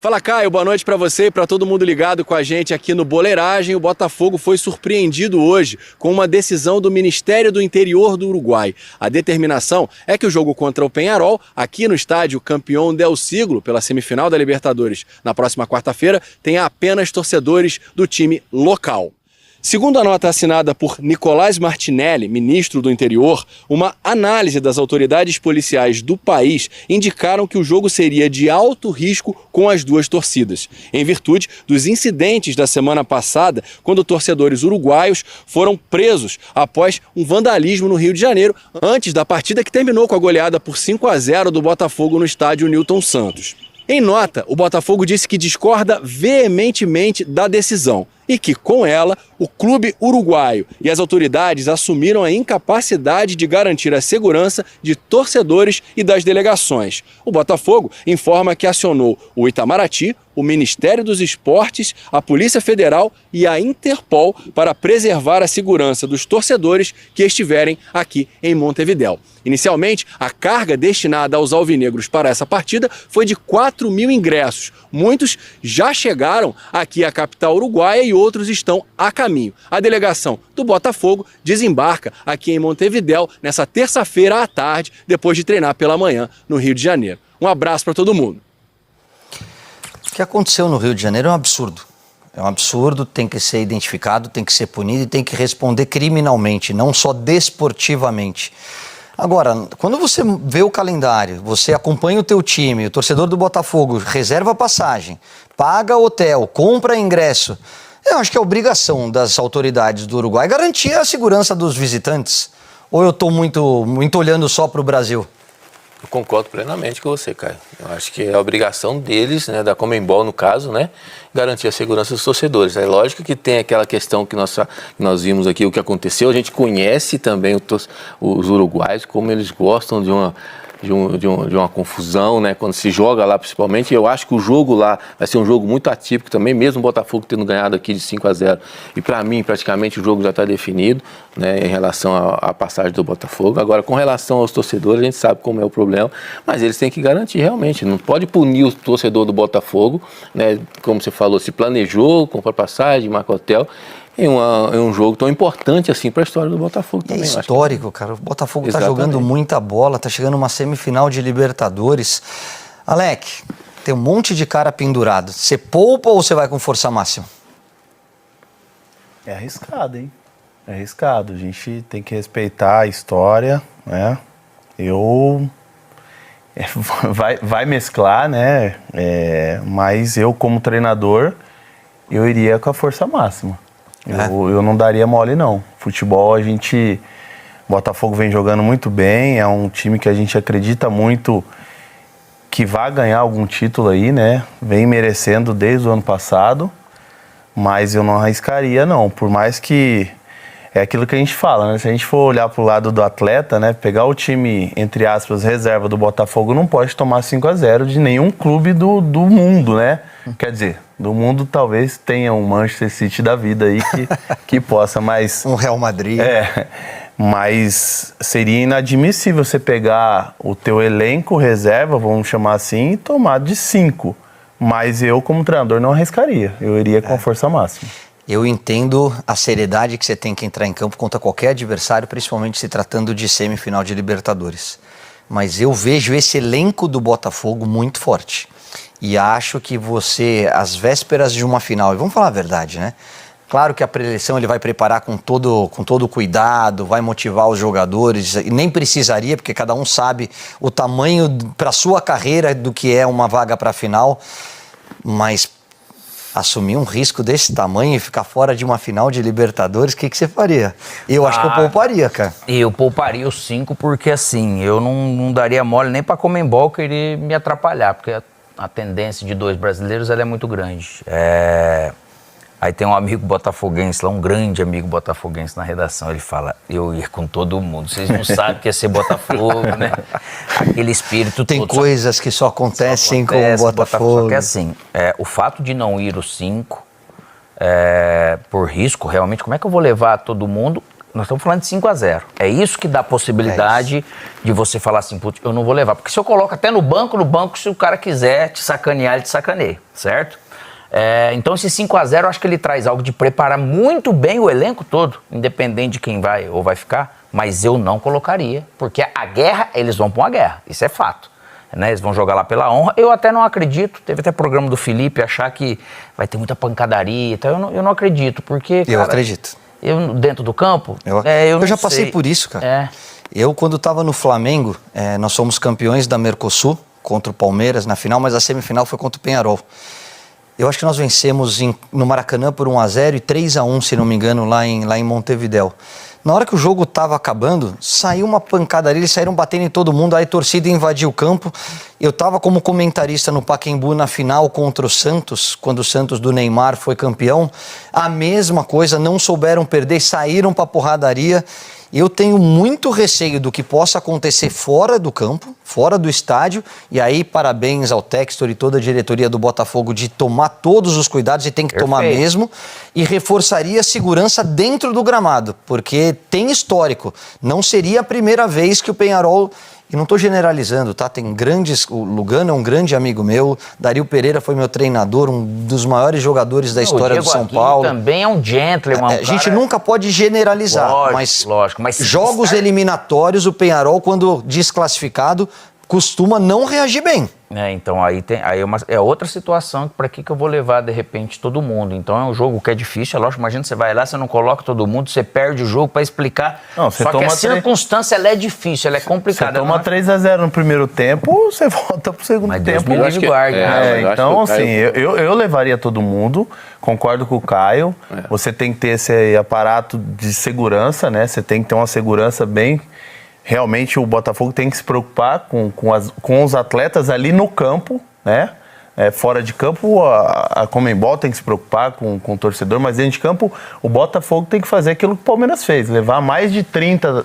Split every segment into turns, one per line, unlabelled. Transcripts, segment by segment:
Fala, Caio, boa noite para você e para todo mundo ligado com a gente aqui no Boleiragem. O Botafogo foi surpreendido hoje com uma decisão do Ministério do Interior do Uruguai. A determinação é que o jogo contra o Peñarol, aqui no estádio Campeón del Siglo, pela semifinal da Libertadores, na próxima quarta-feira, tenha apenas torcedores do time local. Segundo a nota assinada por Nicolás Martinelli, ministro do Interior, uma análise das autoridades policiais do país indicaram que o jogo seria de alto risco com as duas torcidas, em virtude dos incidentes da semana passada, quando torcedores uruguaios foram presos após um vandalismo no Rio de Janeiro, antes da partida que terminou com a goleada por 5-0 do Botafogo no estádio Newton Santos. Em nota, o Botafogo disse que discorda veementemente da decisão e que, com ela, o clube uruguaio e as autoridades assumiram a incapacidade de garantir a segurança de torcedores e das delegações. O Botafogo informa que acionou o Itamaraty, o Ministério dos Esportes, a Polícia Federal e a Interpol para preservar a segurança dos torcedores que estiverem aqui em Montevidéu. Inicialmente, a carga destinada aos alvinegros para essa partida foi de 4.000 ingressos. Muitos já chegaram aqui à capital uruguaia e outros estão a caminho. A delegação do Botafogo desembarca aqui em Montevidéu nessa terça-feira à tarde, depois de treinar pela manhã no Rio de Janeiro. Um abraço para todo mundo.
O que aconteceu no Rio de Janeiro é um absurdo. É um absurdo, tem que ser identificado, tem que ser punido e tem que responder criminalmente, não só desportivamente. Agora, quando você vê o calendário, você acompanha o teu time, o torcedor do Botafogo reserva passagem, paga hotel, compra ingresso, eu acho que é obrigação das autoridades do Uruguai garantir a segurança dos visitantes. Ou eu estou muito olhando só para o Brasil?
Eu concordo plenamente com você, Caio. Eu acho que é a obrigação deles, né, da Conmebol no caso, né, garantir a segurança dos torcedores. É lógico que tem aquela questão que nós vimos aqui, o que aconteceu. A gente conhece também os uruguaios, como eles gostam de uma confusão, né? Quando se joga lá, principalmente. Eu acho que o jogo lá vai ser um jogo muito atípico também, mesmo o Botafogo tendo ganhado aqui de 5-0. E para mim, praticamente, o jogo já está definido, né, em relação à passagem do Botafogo. Agora, com relação aos torcedores, a gente sabe como é o problema, mas eles têm que garantir realmente. Não pode punir o torcedor do Botafogo, né? Como você falou, se planejou, comprou passagem, marca hotel. Em um jogo tão importante assim para a história do Botafogo também.
É histórico, cara. O Botafogo está jogando muita bola, está chegando uma semifinal de Libertadores. Alec, tem um monte de cara pendurado. Você poupa ou você vai com força máxima?
É arriscado, hein? É arriscado. A gente tem que respeitar a história, né? Vai mesclar, né? Mas eu, como treinador, eu iria com a força máxima. Eu não daria mole, não. Futebol, Botafogo vem jogando muito bem, é um time que a gente acredita muito que vai ganhar algum título aí, né? Vem merecendo desde o ano passado, mas eu não arriscaria, não. Por mais que... É aquilo que a gente fala, né? Se a gente for olhar pro lado do atleta, né? Pegar o time, entre aspas, reserva do Botafogo, não pode tomar 5-0 de nenhum clube do mundo, né? Quer dizer, do mundo talvez tenha um Manchester City da vida aí que possa, mas...
Um Real Madrid.
Mas seria inadmissível você pegar o teu elenco reserva, vamos chamar assim, e tomar de 5. Mas eu, como treinador, não arriscaria. Eu iria com a força máxima.
Eu entendo a seriedade que você tem que entrar em campo contra qualquer adversário, principalmente se tratando de semifinal de Libertadores. Mas eu vejo esse elenco do Botafogo muito forte. E acho que você, às vésperas de uma final, e vamos falar a verdade, né? Claro que a preleção ele vai preparar com todo o cuidado, vai motivar os jogadores, e nem precisaria, porque cada um sabe o tamanho para a sua carreira do que é uma vaga para a final, mas assumir um risco desse tamanho e ficar fora de uma final de Libertadores, o que você faria? Eu acho que eu pouparia, cara.
Eu pouparia os 5 porque, assim, eu não daria mole nem para Conmebol querer me atrapalhar, porque a tendência de 2 brasileiros ela é muito grande. Aí tem um amigo botafoguense lá, um grande amigo botafoguense na redação, ele fala, eu ia com todo mundo, vocês não sabem o que é ser Botafogo, né? Aquele espírito
tem
todo.
Tem coisas que só acontecem com o Botafogo.
Só que assim, o fato de não ir os 5, por risco, realmente, como é que eu vou levar todo mundo? Nós estamos falando de 5-0. É isso que dá a possibilidade de você falar assim, putz, eu não vou levar. Porque se eu coloco até no banco, se o cara quiser te sacanear, ele te sacaneia, certo? Então esse 5-0 eu acho que ele traz algo de preparar muito bem o elenco todo, independente de quem vai ou vai ficar, mas eu não colocaria, porque a guerra, eles vão para uma guerra, isso é fato. Né? Eles vão jogar lá pela honra. Eu até não acredito, teve até programa do Felipe, achar que vai ter muita pancadaria e tal, eu não acredito, porque...
Eu acredito.
Dentro do campo?
Eu já passei por isso, cara. Eu, quando estava no Flamengo, nós somos campeões da Mercosul contra o Palmeiras na final, mas a semifinal foi contra o Peñarol. Eu acho que nós vencemos no Maracanã por 1-0 e 3-1, se não me engano, lá em Montevidéu. Na hora que o jogo estava acabando, saiu uma pancadaria, eles saíram batendo em todo mundo, aí a torcida invadiu o campo. Eu estava como comentarista no Pacaembu na final contra o Santos, quando o Santos do Neymar foi campeão. A mesma coisa, não souberam perder, saíram para porradaria. Eu tenho muito receio do que possa acontecer fora do campo, fora do estádio, e aí parabéns ao Textor e toda a diretoria do Botafogo de tomar todos os cuidados, e tem que tomar mesmo, e reforçaria a segurança dentro do gramado, porque tem histórico, não seria a primeira vez que o Peñarol... E não estou generalizando, tá? Tem grandes... O Lugano é um grande amigo meu, Dario Pereira foi meu treinador, um dos maiores jogadores da história do São Paulo.
Também é um gentleman.
A gente nunca pode generalizar,
lógico, mas
jogos eliminatórios, o Peñarol, quando desclassificado, costuma não reagir bem.
Então aí é outra situação, para que eu vou levar de repente todo mundo. Então é um jogo que é difícil, é lógico, imagina, você vai lá, você não coloca todo mundo, você perde o jogo para explicar.
Não,
só que a circunstância ela é difícil, ela é complicada.
Você toma 3-0 no primeiro tempo, você volta pro segundo tempo.
Deus me guarde.
Então assim, eu levaria todo mundo, concordo com o Caio, você tem que ter esse aparato de segurança, né? Você tem que ter uma segurança bem... Realmente o Botafogo tem que se preocupar com os atletas ali no campo, né? Fora de campo, a Conmebol tem que se preocupar com o torcedor, mas dentro de campo o Botafogo tem que fazer aquilo que o Palmeiras fez, levar mais de 30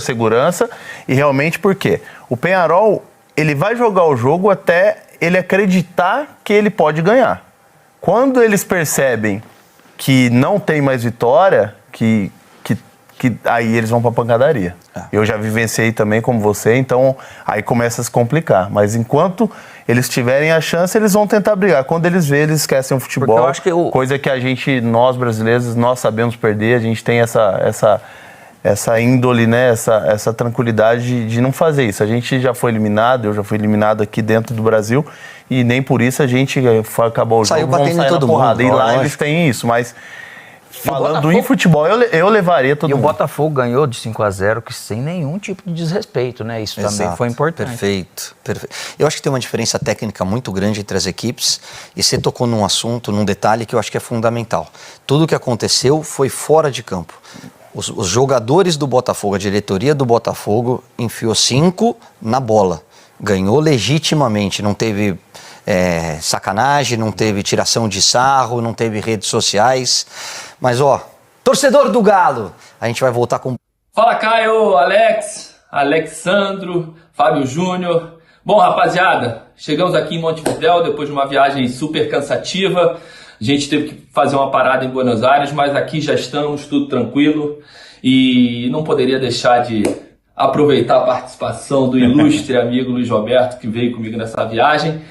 segurança. E realmente por quê? O Peñarol, ele vai jogar o jogo até ele acreditar que ele pode ganhar. Quando eles percebem que não tem mais vitória, que aí eles vão pra pancadaria. Eu já vivenciei também como você, então aí começa a se complicar. Mas enquanto eles tiverem a chance, eles vão tentar brigar. Quando eles vêem, eles esquecem o futebol.
Eu acho que
coisa que nós brasileiros, nós sabemos perder, a gente tem essa índole, né? essa tranquilidade de não fazer isso. A gente já foi eliminado, eu já fui eliminado aqui dentro do Brasil, e nem por isso a gente acabou o jogo, vamos sair na porrada. E lá eles têm isso, mas... Falando em futebol, eu levaria todo mundo.
E o Botafogo ganhou de 5-0 que sem nenhum tipo de desrespeito, né? Isso também foi importante.
Perfeito. Eu acho que tem uma diferença técnica muito grande entre as equipes, e você tocou num assunto, num detalhe que eu acho que é fundamental. Tudo o que aconteceu foi fora de campo. Os jogadores do Botafogo, a diretoria do Botafogo enfiou 5 na bola. Ganhou legitimamente, não teve... sacanagem, não teve tiração de sarro, não teve redes sociais. Mas torcedor do Galo, a gente vai voltar com...
Fala Caio, Alex, Alexandro, Fábio Júnior. Bom, rapaziada, chegamos aqui em Montevidéu depois de uma viagem super cansativa. A gente teve que fazer uma parada em Buenos Aires, mas aqui já estamos, tudo tranquilo. E não poderia deixar de aproveitar a participação do ilustre amigo Luiz Roberto, que veio comigo nessa viagem,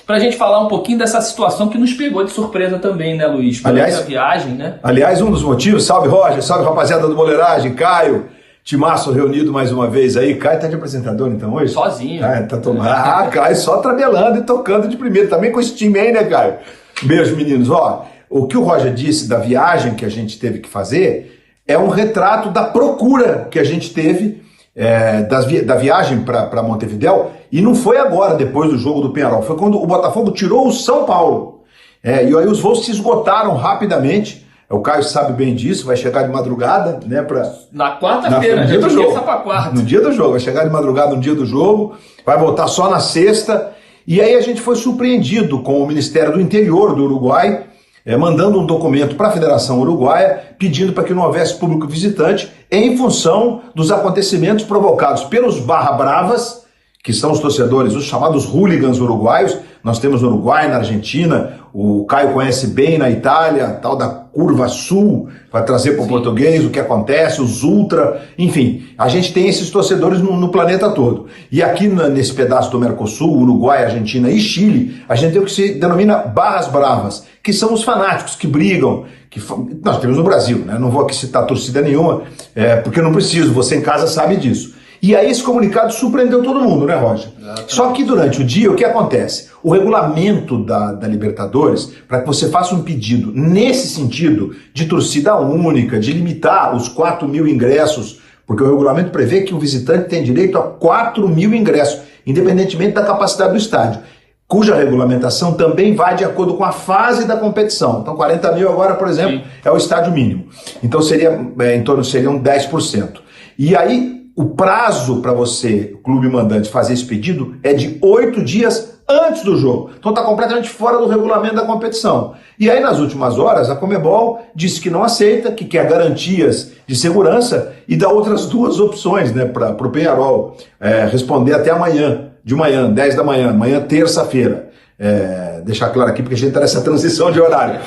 para a gente falar um pouquinho dessa situação que nos pegou de surpresa também, né, Luiz?
Aliás,
a viagem, né?
Aliás, um dos motivos, salve Roger, salve rapaziada do Boleiragem, Caio, timaço reunido mais uma vez aí. Caio tá de apresentador então hoje?
Sozinho.
Tá tomando. Caio só trabelando e tocando de primeiro, também com esse time aí, né, Caio? Beijo, meninos. O que o Roger disse da viagem que a gente teve que fazer é um retrato da procura que a gente teve da viagem para Montevidéu, e não foi agora, depois do jogo do Peñarol, foi quando o Botafogo tirou o São Paulo. E aí os voos se esgotaram rapidamente. O Caio sabe bem disso, vai chegar de madrugada, né?
Na quarta-feira,
no dia do jogo.
No
dia do jogo, vai chegar de madrugada no dia do jogo, vai voltar só na sexta. E aí a gente foi surpreendido com o Ministério do Interior do Uruguai, mandando um documento para a Federação Uruguaia pedindo para que não houvesse público visitante em função dos acontecimentos provocados pelos Barra Bravas, que são os torcedores, os chamados hooligans uruguaios, Nós temos no Uruguai, na Argentina, o Caio conhece bem na Itália, a tal da curva sul, para trazer para o português o que acontece, os ultra, enfim, a gente tem esses torcedores no planeta todo. E aqui nesse pedaço do Mercosul, Uruguai, Argentina e Chile, a gente tem o que se denomina barras bravas, que são os fanáticos que brigam, nós temos no Brasil, né? Não vou aqui citar torcida nenhuma, porque eu não preciso, você em casa sabe disso. E aí esse comunicado surpreendeu todo mundo, né, Roger? Só que durante o dia, o que acontece? O regulamento da Libertadores, para que você faça um pedido nesse sentido, de torcida única, de limitar os 4.000 ingressos, porque o regulamento prevê que o visitante tem direito a 4.000 ingressos, independentemente da capacidade do estádio, cuja regulamentação também vai de acordo com a fase da competição. Então 40.000 agora, por exemplo, é o estádio mínimo. Então seriam 10%. E aí, o prazo para você, clube mandante, fazer esse pedido é de 8 dias antes do jogo. Então está completamente fora do regulamento da competição. E aí, nas últimas horas, a Conmebol disse que não aceita, que quer garantias de segurança e dá outras duas opções, né, para o Peñarol responder até amanhã, de manhã, 10 da manhã, amanhã, terça-feira. Deixar claro aqui, porque a gente está nessa transição de horário.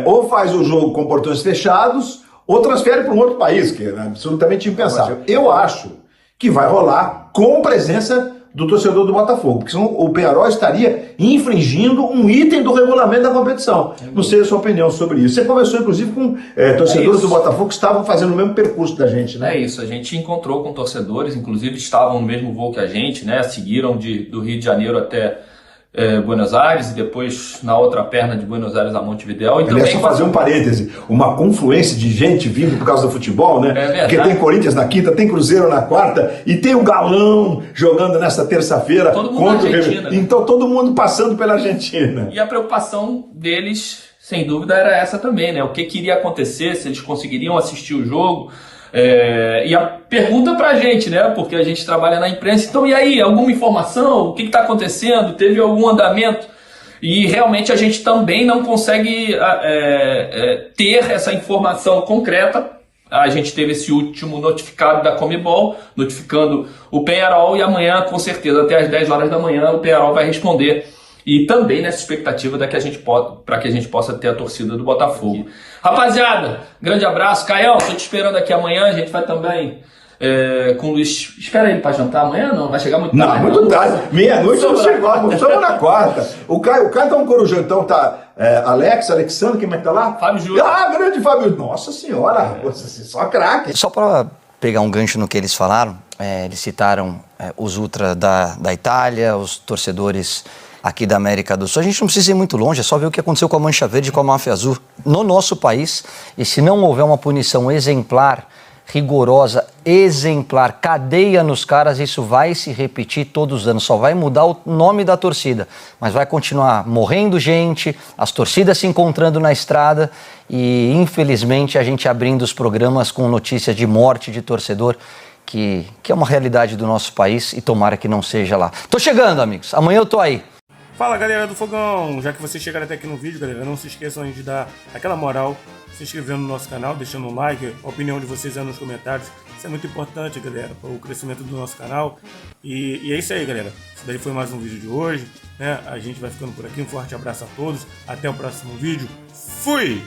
Ou faz o jogo com portões fechados, ou transfere para um outro país, que é absolutamente impensável. Eu acho que vai rolar com presença do torcedor do Botafogo, porque senão o Peñarol estaria infringindo um item do regulamento da competição. Não sei a sua opinião sobre isso. Você conversou, inclusive, com torcedores do Botafogo que estavam fazendo o mesmo percurso da gente, né?
É isso, a gente encontrou com torcedores, inclusive estavam no mesmo voo que a gente, né? Seguiram do Rio de Janeiro até Buenos Aires e depois na outra perna de Buenos Aires a Montevidéu.
Aliás, só fazer um parêntese, uma confluência de gente vindo por causa do futebol, né? Porque tem Corinthians na quinta, tem Cruzeiro na quarta e tem o Galão jogando nessa terça-feira contra o Argentina. Então todo mundo passando pela Argentina.
E a preocupação deles, sem dúvida, era essa também, né? O que iria acontecer, se eles conseguiriam assistir o jogo. E a pergunta pra gente, né? Porque a gente trabalha na imprensa, então e aí, alguma informação? O que está acontecendo? Teve algum andamento? E realmente a gente também não consegue ter essa informação concreta. A gente teve esse último notificado da Conmebol, notificando o Peñarol, e amanhã, com certeza, até às 10 horas da manhã, o Peñarol vai responder. E também nessa expectativa para que a gente possa ter a torcida do Botafogo. Rapaziada, grande abraço. Caião, tô te esperando aqui amanhã. A gente vai também com o Luiz. Espera ele para jantar amanhã? Não, vai chegar muito tarde.
Não, muito tarde. Meia-noite não chegou. Estamos na quarta. O Caio tá um corujantão, tá Alexandre, quem é que tá lá?
Fábio Júnior.
Grande Fábio. Nossa senhora, só craque.
Só para pegar um gancho no que eles falaram, eles citaram os ultra da Itália, os torcedores aqui da América do Sul. A gente não precisa ir muito longe, é só ver o que aconteceu com a Mancha Verde e com a Máfia Azul no nosso país. E se não houver uma punição exemplar, rigorosa, exemplar, cadeia nos caras, isso vai se repetir todos os anos. Só vai mudar o nome da torcida, mas vai continuar morrendo gente, as torcidas se encontrando na estrada e, infelizmente, a gente abrindo os programas com notícias de morte de torcedor, que é uma realidade do nosso país e tomara que não seja lá. Tô chegando, amigos. Amanhã eu tô aí.
Fala, galera do Fogão! Já que vocês chegaram até aqui no vídeo, galera, não se esqueçam de dar aquela moral, se inscrevendo no nosso canal, deixando um like, a opinião de vocês aí nos comentários. Isso é muito importante, galera, para o crescimento do nosso canal. E é isso aí, galera. Esse daí foi mais um vídeo de hoje, né? A gente vai ficando por aqui. Um forte abraço a todos. Até o próximo vídeo. Fui!